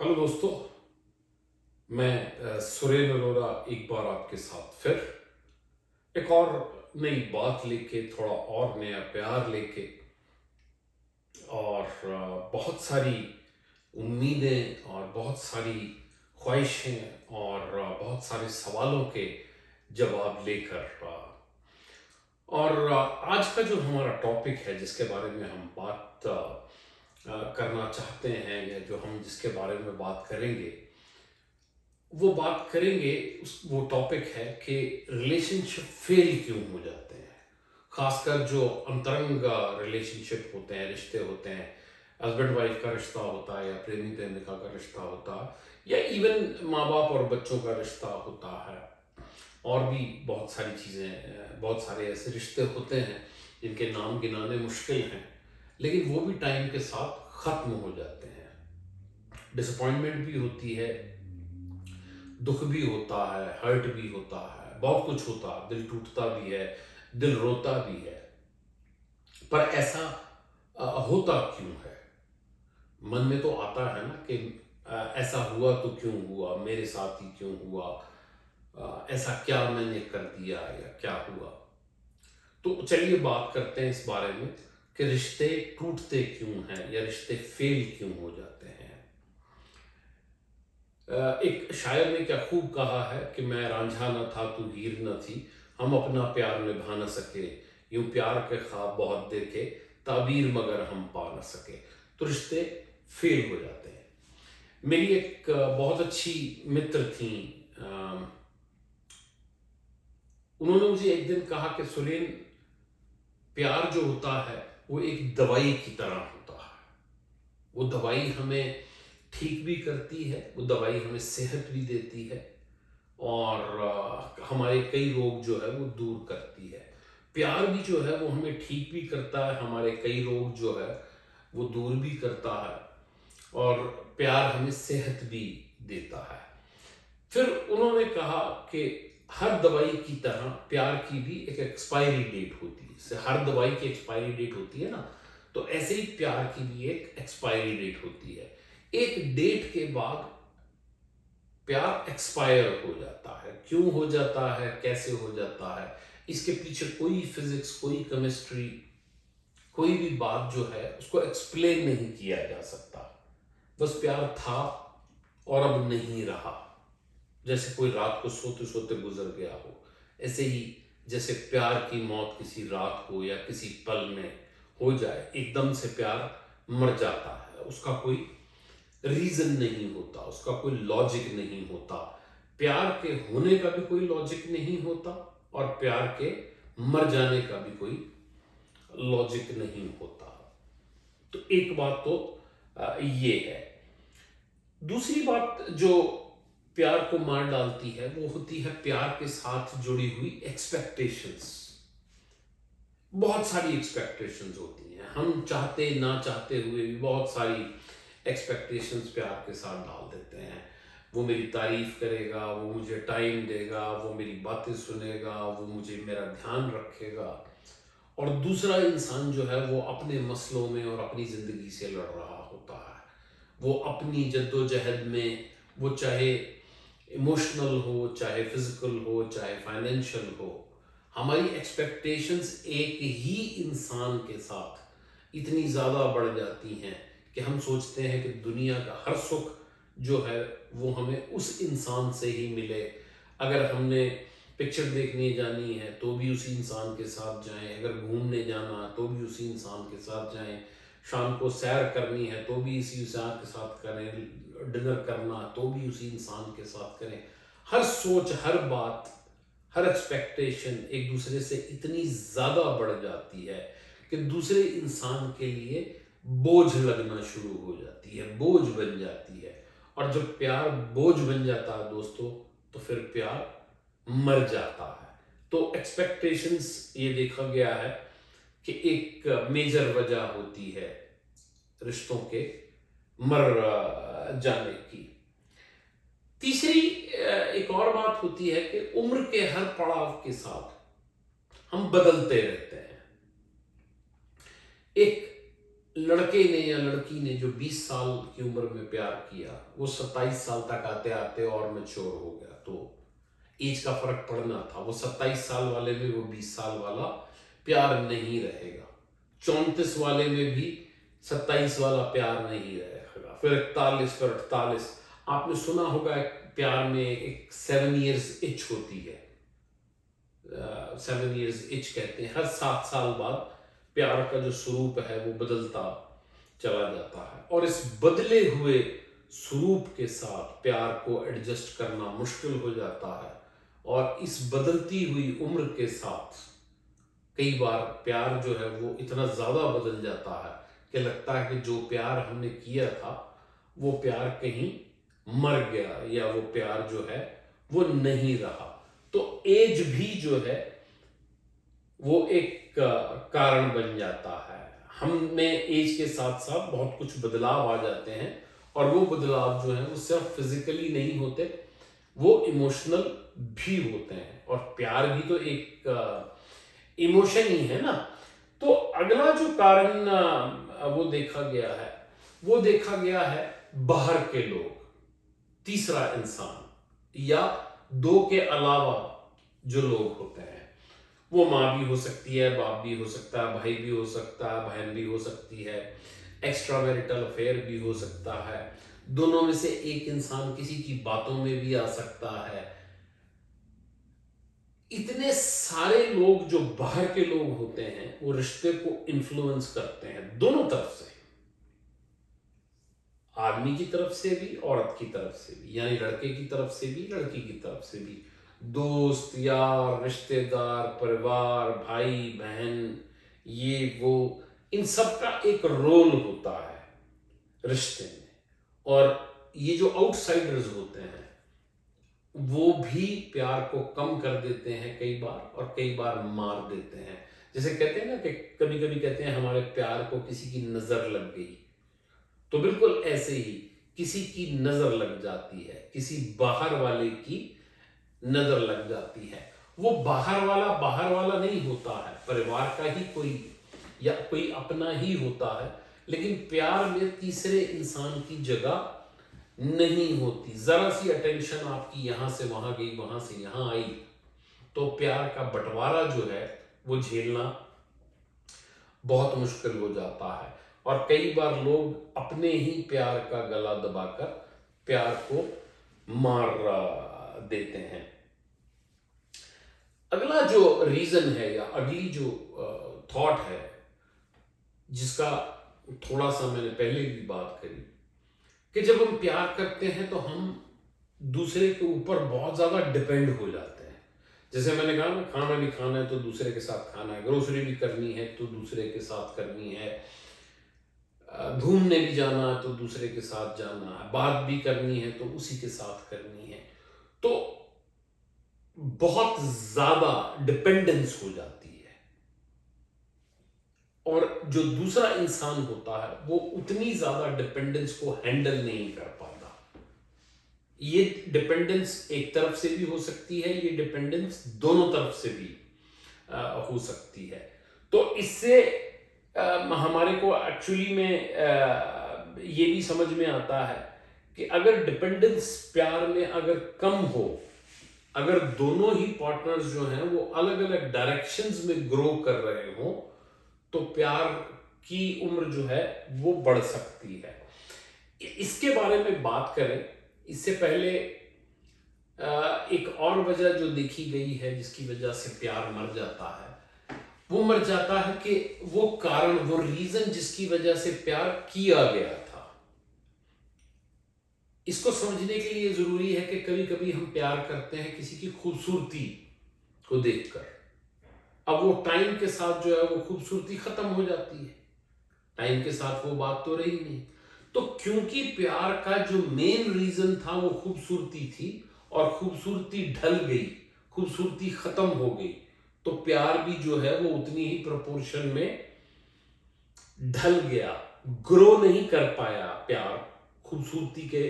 Hello दोस्तों। मैं सुरेन अरोरा एक बार आपके साथ फिर एक और नई बात लेके, थोड़ा और नया प्यार लेके और बहुत सारी उम्मीदें और बहुत सारी ख्वाहिशें और बहुत सारे सवालों के जवाब लेकर आज का जो हमारा टॉपिक है, जिसके बारे में हम बात करना चाहते हैं, या जो हम जिसके बारे में बात करेंगे, वो बात करेंगे। वो टॉपिक है कि रिलेशनशिप फेल क्यों हो जाते हैं। खासकर जो अंतरंग रिलेशनशिप होते हैं, रिश्ते होते हैं, हस्बैंड वाइफ का रिश्ता होता है, या प्रेमी प्रेमिका का रिश्ता होता है, या इवन माँ बाप और बच्चों का रिश्ता होता है, और भी बहुत सारी चीज़ें, बहुत सारे ऐसे रिश्ते होते हैं जिनके नाम गिनाने मुश्किल हैं, लेकिन वो भी टाइम के साथ ख़त्म हो जाते हैं। डिसअपॉइंटमेंट भी होती है, दुख भी होता है, हर्ट भी होता है, बहुत कुछ होता है, दिल टूटता भी है, दिल रोता भी है। पर ऐसा होता क्यों है? मन में तो आता है ना कि ऐसा हुआ तो क्यों हुआ, मेरे साथ ही क्यों हुआ, ऐसा क्या मैंने कर दिया या क्या हुआ। तो चलिए बात करते हैं इस बारे में कि रिश्ते टूटते क्यों हैं, या रिश्ते फेल क्यों हो जाते हैं। एक शायर ने क्या खूब कहा है कि मैं रांझा न था तू हीर न थी, हम अपना प्यार निभा न सके, यूं प्यार के ख्वाब बहुत देखे, ताबीर मगर हम पा न सके। तो रिश्ते फेल हो जाते हैं। मेरी एक बहुत अच्छी मित्र थी। अ, उन्होंने मुझे एक दिन कहा कि सुरेन, प्यार जो होता है वो एक दवाई की तरह होता है। वो दवाई हमें ठीक भी करती है, वो दवाई हमें सेहत भी देती है, और हमारे कई रोग जो है वो दूर करती है। प्यार भी जो है वो हमें ठीक भी करता है, हमारे कई रोग जो है वो दूर भी करता है, और प्यार हमें सेहत भी देता है। फिर उन्होंने कहा कि हर दवाई की तरह प्यार की भी एक एक्सपायरी डेट होती है। जैसे हर दवाई की एक्सपायरी डेट होती है ना, तो ऐसे ही प्यार की भी एक एक्सपायरी डेट होती है। एक डेट के बाद प्यार एक्सपायर हो जाता है। क्यों हो जाता है, कैसे हो जाता है, इसके पीछे कोई फिजिक्स, कोई केमिस्ट्री, कोई भी बात जो है उसको एक्सप्लेन नहीं किया जा सकता। बस प्यार था और अब नहीं रहा। जैसे कोई रात को सोते सोते गुजर गया हो, ऐसे ही जैसे प्यार की मौत किसी रात को या किसी पल में हो जाए, एकदम से प्यार मर जाता है। उसका कोई रीजन नहीं होता, उसका कोई लॉजिक नहीं होता, प्यार के होने का भी कोई लॉजिक नहीं होता, और प्यार के मर जाने का भी कोई लॉजिक नहीं होता। तो एक बात तो ये है। दूसरी बात जो प्यार को मार डालती है वो होती है प्यार के साथ जुड़ी हुई एक्सपेक्टेशंस। बहुत सारी एक्सपेक्टेशंस होती हैं, हम चाहते ना चाहते हुए भी बहुत सारी एक्सपेक्टेशंस प्यार के साथ डाल देते हैं। वो मेरी तारीफ करेगा, वो मुझे टाइम देगा, वो मेरी बातें सुनेगा, वो मुझे मेरा ध्यान रखेगा। और दूसरा इंसान जो है वो अपने मसलों में और अपनी ज़िंदगी से लड़ रहा होता है। वो अपनी जद्दोजहद में, वो चाहे इमोशनल हो, चाहे फिजिकल हो, चाहे फाइनेंशियल हो, हमारी एक्सपेक्टेशंस एक ही इंसान के साथ इतनी ज़्यादा बढ़ जाती हैं कि हम सोचते हैं कि दुनिया का हर सुख जो है वो हमें उस इंसान से ही मिले। अगर हमने पिक्चर देखने जानी है तो भी उसी इंसान के साथ जाएं, अगर घूमने जाना है तो भी उसी इंसान के साथ जाएं, शाम को सैर करनी है तो भी इसी इंसान के साथ करें, डिनर करना है तो भी उसी इंसान के साथ करें। हर सोच, हर बात, हर एक्सपेक्टेशन एक दूसरे से इतनी ज़्यादा बढ़ जाती है कि दूसरे इंसान के लिए बोझ लगना शुरू हो जाती है, बोझ बन जाती है। और जब प्यार बोझ बन जाता है दोस्तों, तो फिर प्यार मर जाता है। तो एक्सपेक्टेशंस, ये देखा गया है कि एक मेजर वजह होती है रिश्तों के मर जाने की। तीसरी एक और बात होती है कि उम्र के हर पड़ाव के साथ हम बदलते रहते हैं। एक लड़के ने या लड़की ने जो 20 साल की उम्र में प्यार किया, वो 27 साल तक आते आते और मैच्योर हो गया। तो एज का फर्क पड़ना था। वो 27 साल वाले में वो 20 साल वाला प्यार नहीं रहेगा। 34 वाले में भी 27 वाला प्यार नहीं रहेगा। फिर 41, फिर 48। आपने सुना होगा प्यार में एक 7 years itch होती है। 7 years itch कहते हैं। हर 7 साल बाद प्यार का जो स्वरूप है वो बदलता चला जाता है, और इस बदले हुए स्वरूप के साथ प्यार को एडजस्ट करना मुश्किल हो जाता है। और इस बदलती हुई उम्र के साथ कई बार प्यार जो है वो इतना ज़्यादा बदल जाता है कि लगता है कि जो प्यार हमने किया था वो प्यार कहीं मर गया, या वो प्यार जो है वो नहीं रहा। तो एज भी जो है वो एक कारण बन जाता है। हम में एज के साथ साथ बहुत कुछ बदलाव आ जाते हैं, और वो बदलाव जो है वो सिर्फ फिजिकली नहीं होते, वो इमोशनल भी होते हैं। और प्यार भी तो एक इमोशन ही है ना। तो अगला जो कारण वो देखा गया है बाहर के लोग, तीसरा इंसान, या दो के अलावा जो लोग होते हैं। वो माँ भी हो सकती है, बाप भी हो सकता है, भाई भी हो सकता है, बहन भी हो सकती है, एक्स्ट्रा मैरिटल अफेयर भी हो सकता है। दोनों में से एक इंसान किसी की बातों में भी आ सकता है। इतने सारे लोग जो बाहर के लोग होते हैं वो रिश्ते को इन्फ्लुएंस करते हैं दोनों तरफ से, आदमी की तरफ से भी, औरत की तरफ से भी, यानी लड़के की तरफ से भी, लड़की की तरफ से भी। दोस्त, यार, रिश्तेदार, परिवार, भाई बहन, ये वो, इन सब का एक रोल होता है रिश्ते में। और ये जो आउटसाइडर्स होते हैं वो भी प्यार को कम कर देते हैं कई बार, और कई बार मार देते हैं। जैसे कहते हैं ना कि कभी कभी कहते हैं हमारे प्यार को किसी की नजर लग गई, तो बिल्कुल ऐसे ही किसी की नजर लग जाती है, किसी बाहर वाले की नजर लग जाती है। वो बाहर वाला नहीं होता है, परिवार का ही कोई या कोई अपना ही होता है, लेकिन प्यार में तीसरे इंसान की जगह नहीं होती। जरा सी अटेंशन आपकी यहां से वहां गई, वहां से यहां आई, तो प्यार का बंटवारा जो है वो झेलना बहुत मुश्किल हो जाता है। और कई बार लोग अपने ही प्यार का गला दबाकर प्यार को मार देते हैं। अगला जो रीजन है, या अगली जो थॉट है, जिसका थोड़ा सा मैंने पहले भी बात करी, कि जब हम प्यार करते हैं तो हम दूसरे के ऊपर बहुत ज्यादा डिपेंड हो जाते हैं। जैसे मैंने कहा ना, खाना भी खाना है तो दूसरे के साथ खाना है, ग्रोसरी भी करनी है तो दूसरे के साथ करनी है, घूमने भी जाना है तो दूसरे के साथ जाना है, बात भी करनी है तो उसी के साथ करनी है। तो बहुत ज्यादा डिपेंडेंस हो जाती है, और जो दूसरा इंसान होता है वो उतनी ज्यादा डिपेंडेंस को हैंडल नहीं कर पाता। ये डिपेंडेंस एक तरफ से भी हो सकती है, ये डिपेंडेंस दोनों तरफ से भी हो सकती है। तो इससे हमारे को एक्चुअली में ये भी समझ में आता है कि अगर डिपेंडेंस प्यार में अगर कम हो, अगर दोनों ही पार्टनर्स जो हैं वो अलग अलग डायरेक्शंस में ग्रो कर रहे हो, तो प्यार की उम्र जो है वो बढ़ सकती है। इसके बारे में बात करें इससे पहले एक और वजह जो देखी गई है जिसकी वजह से प्यार मर जाता है, वो मर जाता है कि वो कारण, वो रीजन जिसकी वजह से प्यार किया गया था। इसको समझने के लिए जरूरी है कि कभी कभी हम प्यार करते हैं किसी की खूबसूरती को देखकर। अब वो टाइम के साथ जो है वो खूबसूरती खत्म हो जाती है, टाइम के साथ वो बात तो रही नहीं। तो क्योंकि प्यार का जो मेन रीजन था वो खूबसूरती थी, और खूबसूरती ढल गई, खूबसूरती खत्म हो गई, तो प्यार भी जो है वो उतनी ही प्रोपोर्शन में ढल गया, ग्रो नहीं कर पाया प्यार खूबसूरती के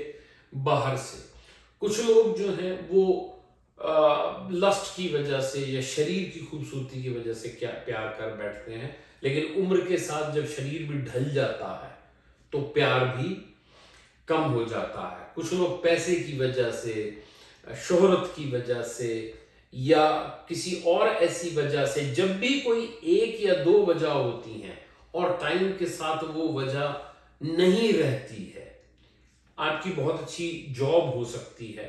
बाहर से। कुछ लोग जो हैं वो लस्ट की वजह से या शरीर की खूबसूरती की वजह से क्या प्यार कर बैठते हैं, लेकिन उम्र के साथ जब शरीर भी ढल जाता है तो प्यार भी कम हो जाता है। कुछ लोग पैसे की वजह से, शोहरत की वजह से या किसी और ऐसी वजह से, जब भी कोई एक या दो वजह होती हैं और टाइम के साथ वो वजह नहीं रहती है। आपकी बहुत अच्छी जॉब हो सकती है,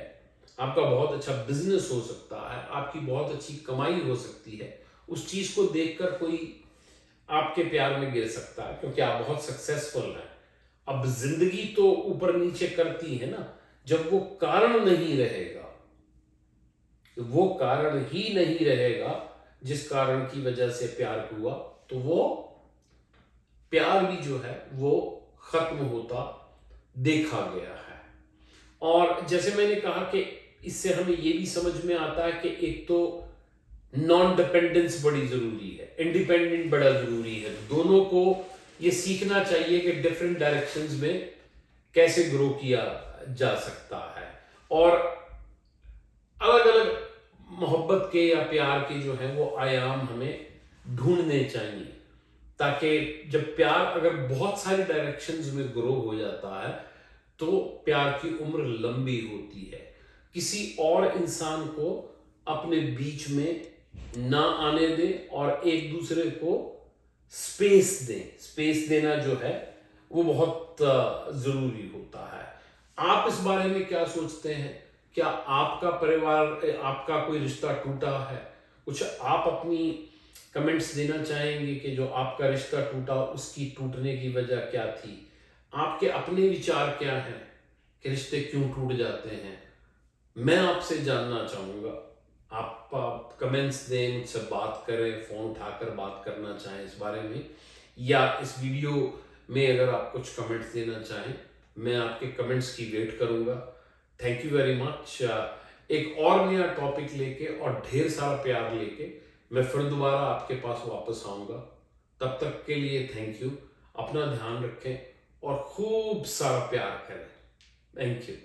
आपका बहुत अच्छा बिजनेस हो सकता है, आपकी बहुत अच्छी कमाई हो सकती है, उस चीज को देखकर कोई आपके प्यार में गिर सकता है क्योंकि आप बहुत सक्सेसफुल हैं। अब जिंदगी तो ऊपर नीचे करती है ना, जब वो कारण नहीं रहेगा, वो कारण ही नहीं रहेगा जिस कारण की वजह से प्यार हुआ, तो वो प्यार भी जो है वो खत्म होता देखा गया है। और जैसे मैंने कहा कि इससे हमें ये भी समझ में आता है कि एक तो नॉन डिपेंडेंस बड़ी जरूरी है, इंडिपेंडेंट बड़ा जरूरी है। दोनों को ये सीखना चाहिए कि डिफरेंट डायरेक्शंस में कैसे ग्रो किया जा सकता है और अलग अलग मोहब्बत के या प्यार के जो है वो आयाम हमें ढूंढने चाहिए, ताकि जब प्यार अगर बहुत सारी डायरेक्शंस में ग्रो हो जाता है तो प्यार की उम्र लंबी होती है। किसी और इंसान को अपने बीच में ना आने दें और एक दूसरे को स्पेस दें। स्पेस देना जो है वो बहुत जरूरी होता है। आप इस बारे में क्या सोचते हैं? क्या आपका परिवार, आपका कोई रिश्ता टूटा है? कुछ आप अपनी कमेंट्स देना चाहेंगे कि जो आपका रिश्ता टूटा उसकी टूटने की वजह क्या थी? आपके अपने विचार क्या हैं कि रिश्ते क्यों टूट जाते हैं? मैं आपसे जानना चाहूँगा। आप कमेंट्स दें, मुझसे बात करें, फ़ोन उठाकर बात करना चाहें इस बारे में, या इस वीडियो में अगर आप कुछ कमेंट्स देना चाहें, मैं आपके कमेंट्स की वेट करूँगा। Thank you very much. एक और नया टॉपिक लेके और ढेर सारा प्यार लेके मैं फिर दोबारा आपके पास वापस आऊँगा। तब तक के लिए थैंक यू। अपना ध्यान रखें और खूब सारा प्यार करें। Thank you.